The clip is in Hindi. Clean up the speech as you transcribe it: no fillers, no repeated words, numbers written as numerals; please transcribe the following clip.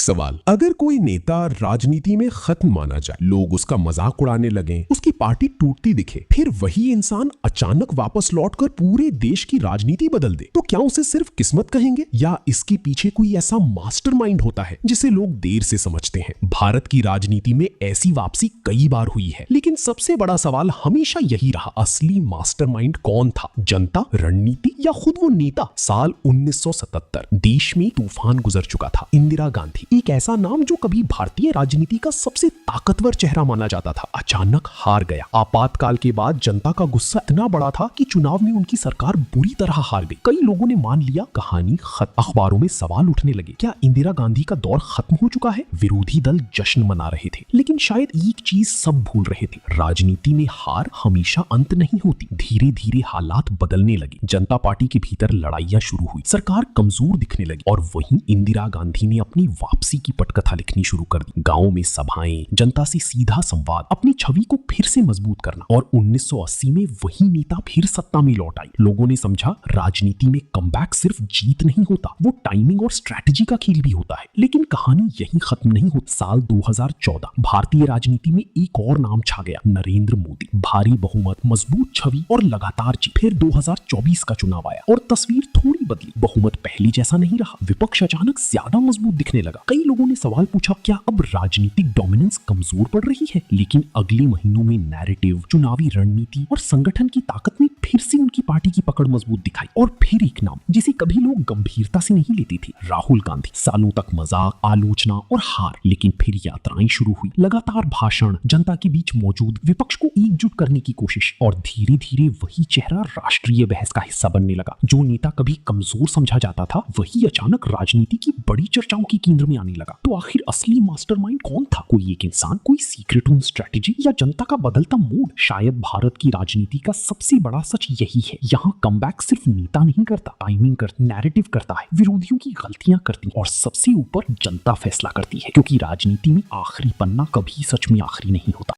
सवाल, अगर कोई नेता राजनीति में खत्म माना जाए, लोग उसका मजाक उड़ाने लगे, उसकी पार्टी टूटती दिखे, फिर वही इंसान अचानक वापस लौटकर पूरे देश की राजनीति बदल दे, तो क्या उसे सिर्फ किस्मत कहेंगे या इसके पीछे कोई ऐसा मास्टरमाइंड होता है जिसे लोग देर से समझते हैं? भारत की राजनीति में ऐसी वापसी कई बार हुई है, लेकिन सबसे बड़ा सवाल हमेशा यही रहा, असली मास्टरमाइंड कौन था? जनता, रणनीति या खुद वो नेता? साल 1977 देश में तूफान गुजर चुका था। इंदिरा गांधी, एक ऐसा नाम जो कभी भारतीय राजनीति का सबसे ताकतवर चेहरा माना जाता था, अचानक हार गया। आपातकाल के बाद जनता का गुस्सा इतना बड़ा था कि चुनाव में उनकी सरकार बुरी तरह हार गई। कई लोगों ने मान लिया कहानी खत्म। अखबारों में सवाल उठने लगे, क्या इंदिरा गांधी का दौर खत्म हो चुका है? विरोधी दल जश्न मना रहे थे, लेकिन शायद एक चीज सब भूल रहे थे, राजनीति में हार हमेशा अंत नहीं होती। धीरे धीरे हालात बदलने लगे, जनता पार्टी के भीतर लड़ाइयां शुरू हुई, सरकार कमजोर दिखने लगी और वहीं इंदिरा गांधी ने अपनी वापसी की पटकथा लिखनी शुरू कर दी। गांवों में सभाएं, जनता से सीधा संवाद, अपनी छवि को फिर से मजबूत करना। और 1980 में वही नेता फिर सत्ता में लौट आई। लोगों ने समझा राजनीति में कमबैक सिर्फ जीत नहीं होता, वो टाइमिंग और स्ट्रैटेजी का खेल भी होता है। लेकिन कहानी यहीं खत्म नहीं होती। साल 2014 भारतीय राजनीति में एक और नाम छा गया, नरेंद्र मोदी। भारी बहुमत, मजबूत छवि और लगातार जीत। फिर 2024 का चुनाव आया और तस्वीर थोड़ी बदली। बहुमत पहले जैसा नहीं रहा, विपक्ष अचानक ज्यादा मजबूत दिखने लगा। कई लोगों ने सवाल पूछा, क्या अब राजनीतिक डोमिनेंस कमजोर पड़ रही है? लेकिन अगले महीनों में नैरेटिव, चुनावी रणनीति और संगठन की ताकत ने फिर से उनकी पार्टी की पकड़ मजबूत दिखाई। और फिर एक नाम जिसे कभी लोग गंभीरता से नहीं लेते थे, राहुल गांधी। सालों तक मजाक, आलोचना और हार, लेकिन फिर यात्राएं शुरू हुई। लगातार भाषण, जनता के बीच मौजूद, विपक्ष को एकजुट करने की कोशिश, और धीरे धीरे वही चेहरा राष्ट्रीय बहस का हिस्सा बनने लगा। जो नेता कभी कमजोर समझा जाता था, वही अचानक राजनीति की बड़ी चर्चाओं के केंद्र में आने लगा। तो आखिर असली मास्टरमाइंड कौन था? कोई एक इंसान, कोई सीक्रेट होम स्ट्रेटेजी या जनता का बदलता मूड? शायद भारत की राजनीति का सबसे बड़ा सच यही है, यहाँ कमबैक सिर्फ नेता नहीं करता, टाइमिंग करता, नैरेटिव करता है, विरोधियों की गलतियां करती और सबसे ऊपर जनता फैसला करती है, क्योंकि राजनीति में आखिरी पन्ना कभी सच में आखिरी नहीं होता।